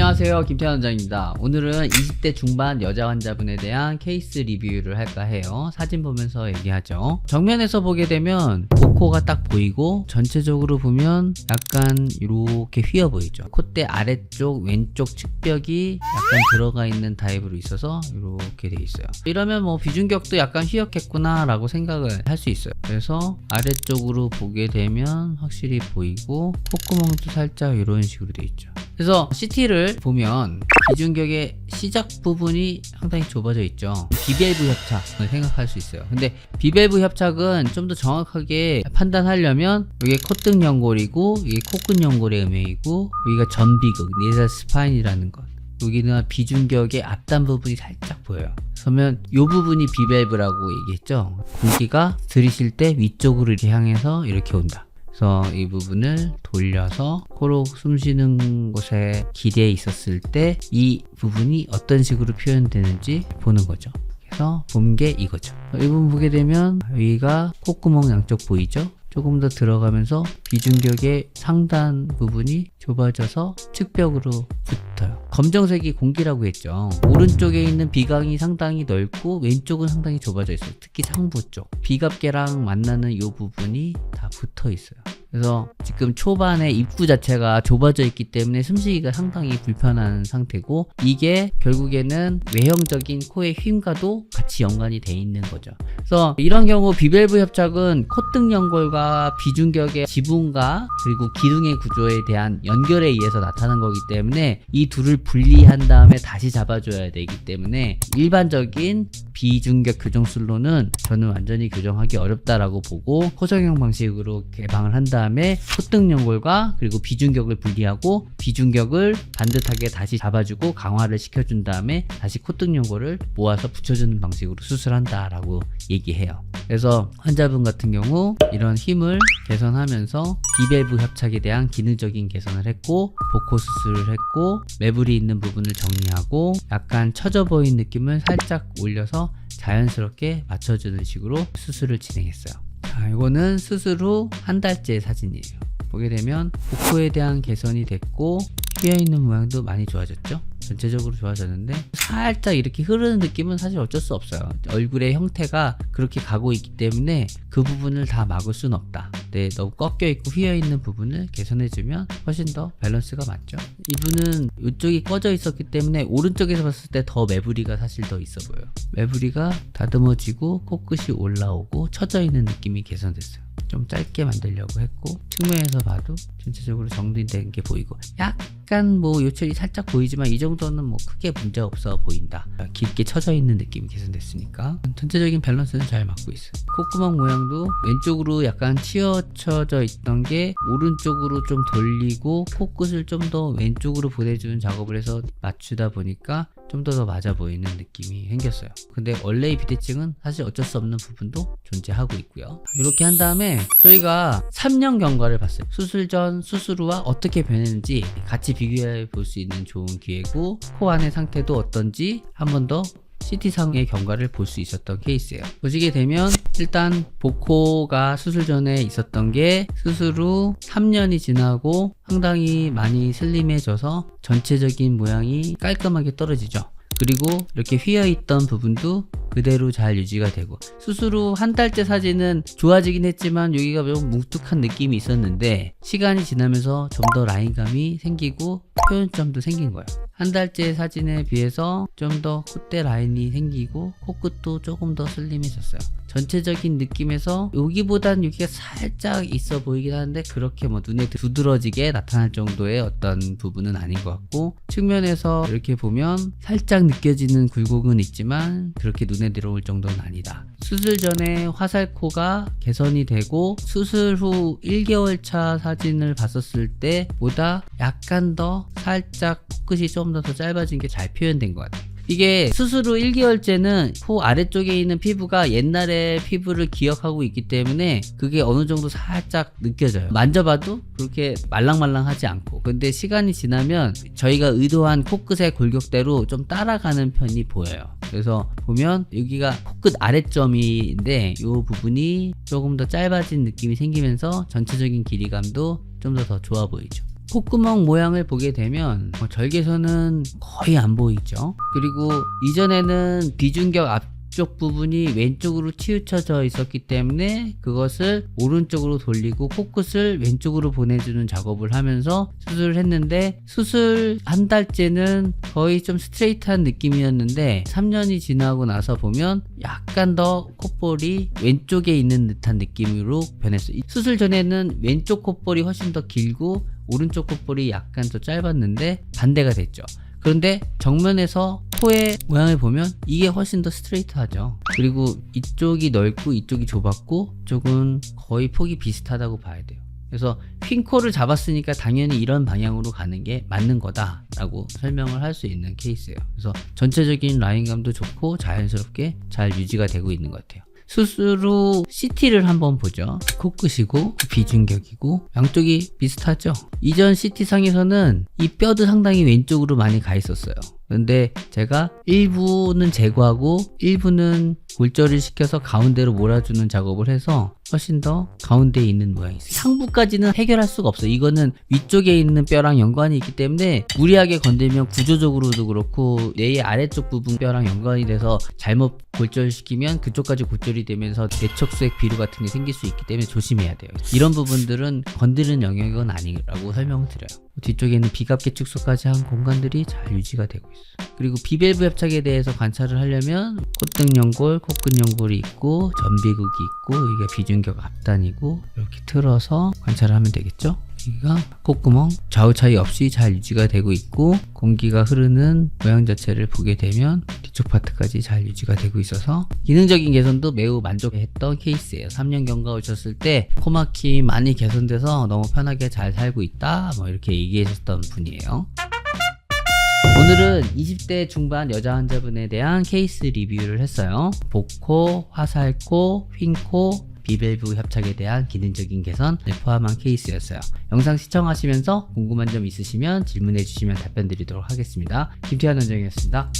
안녕하세요, 김태환 원장입니다. 오늘은 20대 중반 여자 환자분에 대한 케이스 리뷰를 할까 해요. 사진 보면서 얘기하죠. 정면에서 보게 되면 복코가 딱 보이고 전체적으로 보면 약간 이렇게 휘어 보이죠. 콧대 아래쪽 왼쪽 측벽이 약간 들어가 있는 타입으로 있어서 이렇게 돼 있어요. 이러면 뭐 비중격도 약간 휘었겠구나 라고 생각을 할 수 있어요. 그래서 아래쪽으로 보게 되면 확실히 보이고 콧구멍도 살짝 이런 식으로 돼 있죠. 그래서 CT를 보면 비중격의 시작 부분이 상당히 좁아져 있죠. 비밸브 협착을 생각할 수 있어요. 근데 비밸브 협착은 좀 더 정확하게 판단하려면 이게 콧등 연골이고 이게 코끝 연골의 음영이고 여기가 전비극, 네잘 스파인이라는 것. 여기는 비중격의 앞단 부분이 살짝 보여요. 그러면 이 부분이 비밸브라고 얘기했죠. 공기가 들이쉴 때 위쪽으로 이렇게 향해서 이렇게 온다. 그래서 이 부분을 돌려서 코로 숨 쉬는 곳에 기대에 있었을 때 이 부분이 어떤 식으로 표현되는지 보는 거죠. 그래서 본 게 이거죠. 이 부분 보게 되면 여기가 콧구멍 양쪽 보이죠? 조금 더 들어가면서 비중격의 상단 부분이 좁아져서 측벽으로 붙어요. 검정색이 공기라고 했죠. 오른쪽에 있는 비강이 상당히 넓고 왼쪽은 상당히 좁아져 있어요. 특히 상부 쪽 비갑계랑 만나는 이 부분이 다 붙어 있어요. 그래서 지금 초반에 입구 자체가 좁아져 있기 때문에 숨쉬기가 상당히 불편한 상태고, 이게 결국에는 외형적인 코의 휨과도 같이 연관이 돼 있는 거죠. 그래서 이런 경우 비밸브 협착은 콧등 연골과 비중격의 지붕과 그리고 기둥의 구조에 대한 연결에 의해서 나타난 거기 때문에 이 둘을 분리한 다음에 다시 잡아줘야 되기 때문에 일반적인 비중격 교정술로는 저는 완전히 교정하기 어렵다라고 보고 코정형 방식으로 개방을 한 다음에 콧등 연골과 그리고 비중격을 분리하고 비중격을 반듯하게 다시 잡아주고 강화를 시켜준 다음에 다시 콧등 연골을 모아서 붙여주는 방식으로 수술한다라고 얘기해요. 그래서 환자분 같은 경우 이런 힘을 개선하면서 비밸브 협착에 대한 기능적인 개선을 했고, 복코 수술을 했고, 매부리 있는 부분을 정리하고 약간 처져 보이는 느낌을 살짝 올려서 자연스럽게 맞춰주는 식으로 수술을 진행했어요. 자, 이거는 수술 후 한 달째 사진이에요. 보게 되면 복코에 대한 개선이 됐고 휘어있는 모양도 많이 좋아졌죠. 전체적으로 좋아졌는데 살짝 이렇게 흐르는 느낌은 사실 어쩔 수 없어요. 얼굴의 형태가 그렇게 가고 있기 때문에 그 부분을 다 막을 수는 없다. 네, 너무 꺾여있고 휘어있는 부분을 개선해주면 훨씬 더 밸런스가 맞죠. 이분은 이쪽이 꺼져 있었기 때문에 오른쪽에서 봤을 때 더 매부리가 사실 더 있어 보여요. 매부리가 다듬어지고 코끝이 올라오고 처져있는 느낌이 개선됐어요. 좀 짧게 만들려고 했고 측면에서 봐도 전체적으로 정리된 게 보이고 약간 뭐 요철이 살짝 보이지만 이 정도는 뭐 크게 문제 없어 보인다. 깊게 처져 있는 느낌이 개선됐으니까 전체적인 밸런스는 잘 맞고 있어요. 콧구멍 모양도 왼쪽으로 약간 치어쳐져 있던 게 오른쪽으로 좀 돌리고 코끝을 좀 더 왼쪽으로 보내주는 작업을 해서 맞추다 보니까 좀 더 맞아 보이는 느낌이 생겼어요. 근데 원래의 비대증은 사실 어쩔 수 없는 부분도 존재하고 있고요. 이렇게 한 다음에 저희가 3년 경과를 봤어요. 수술 전, 수술 후와 어떻게 변했는지 같이 비교해 볼 수 있는 좋은 기회고, 코 안의 상태도 어떤지 한 번 더 CT상의 경과를 볼 수 있었던 케이스예요. 보시게 되면 일단 복코가 수술 전에 있었던 게 수술 후 3년이 지나고 상당히 많이 슬림해져서 전체적인 모양이 깔끔하게 떨어지죠. 그리고 이렇게 휘어있던 부분도 그대로 잘 유지가 되고, 수술 후 한 달째 사진은 좋아지긴 했지만 여기가 좀 뭉툭한 느낌이 있었는데 시간이 지나면서 좀 더 라인감이 생기고 표현점도 생긴 거예요. 한 달째 사진에 비해서 좀 더 콧대 라인이 생기고 코끝도 조금 더 슬림해졌어요. 전체적인 느낌에서 여기보단 여기가 살짝 있어 보이긴 하는데 그렇게 뭐 눈에 두드러지게 나타날 정도의 어떤 부분은 아닌 것 같고, 측면에서 이렇게 보면 살짝 느껴지는 굴곡은 있지만 그렇게 눈에 들어올 정도는 아니다. 수술 전에 화살코가 개선이 되고 수술 후 1개월 차 사진을 봤었을 때보다 약간 더 살짝 코끝이 좀 더 짧아진 게 잘 표현된 것 같아요. 이게 수술 후 1개월째는 코 아래쪽에 있는 피부가 옛날의 피부를 기억하고 있기 때문에 그게 어느 정도 살짝 느껴져요. 만져봐도 그렇게 말랑말랑하지 않고, 근데 시간이 지나면 저희가 의도한 코끝의 골격대로 좀 따라가는 편이 보여요. 그래서 보면 여기가 코끝 아래점인데 이 부분이 조금 더 짧아진 느낌이 생기면서 전체적인 길이감도 좀 더 좋아 보이죠. 콧구멍 모양을 보게 되면 절개선은 거의 안 보이죠. 그리고 이전에는 비중격 앞쪽 부분이 왼쪽으로 치우쳐져 있었기 때문에 그것을 오른쪽으로 돌리고 코끝을 왼쪽으로 보내주는 작업을 하면서 수술을 했는데, 수술 한 달째는 거의 좀 스트레이트한 느낌이었는데 3년이 지나고 나서 보면 약간 더 콧볼이 왼쪽에 있는 듯한 느낌으로 변했어요. 수술 전에는 왼쪽 콧볼이 훨씬 더 길고 오른쪽 콧볼이 약간 더 짧았는데 반대가 됐죠. 그런데 정면에서 코의 모양을 보면 이게 훨씬 더 스트레이트하죠. 그리고 이쪽이 넓고 이쪽이 좁았고 이쪽은 거의 폭이 비슷하다고 봐야 돼요. 그래서 휜 코를 잡았으니까 당연히 이런 방향으로 가는 게 맞는 거다 라고 설명을 할 수 있는 케이스예요. 그래서 전체적인 라인감도 좋고 자연스럽게 잘 유지가 되고 있는 것 같아요. 수술 후 CT를 한번 보죠. 코끝이고 비중격이고 양쪽이 비슷하죠. 이전 CT상에서는 이 뼈도 상당히 왼쪽으로 많이 가 있었어요. 근데 제가 일부는 제거하고 일부는 골절을 시켜서 가운데로 몰아주는 작업을 해서 훨씬 더 가운데에 있는 모양이 있어요. 상부까지는 해결할 수가 없어요. 이거는 위쪽에 있는 뼈랑 연관이 있기 때문에 무리하게 건들면 구조적으로도 그렇고 뇌의 아래쪽 부분 뼈랑 연관이 돼서 잘못 골절시키면 그쪽까지 골절이 되면서 뇌척수액 비루 같은 게 생길 수 있기 때문에 조심해야 돼요. 이런 부분들은 건드리는 영역은 아니라고 설명을 드려요. 뒤쪽에는 비갑계 축소까지 한 공간들이 잘 유지가 되고 있어요. 그리고 비밸브 협착에 대해서 관찰을 하려면 콧등 연골, 코끝 연골이 있고 전비극이 있고 여기가 비중격 앞단이고 이렇게 틀어서 관찰을 하면 되겠죠. 여기가 콧구멍 좌우 차이 없이 잘 유지가 되고 있고 공기가 흐르는 모양 자체를 보게 되면 뒤쪽 파트까지 잘 유지가 되고 있어서 기능적인 개선도 매우 만족했던 케이스예요. 3년 경과 오셨을 때 코막힘 많이 개선돼서 너무 편하게 잘 살고 있다 뭐 이렇게 얘기하셨던 분이에요. 오늘은 20대 중반 여자 환자분에 대한 케이스 리뷰를 했어요. 복코, 화살코, 휜코, 비밸브 협착에 대한 기능적인 개선을 포함한 케이스였어요. 영상 시청하시면서 궁금한 점 있으시면 질문해 주시면 답변 드리도록 하겠습니다. 김태환 원장이었습니다.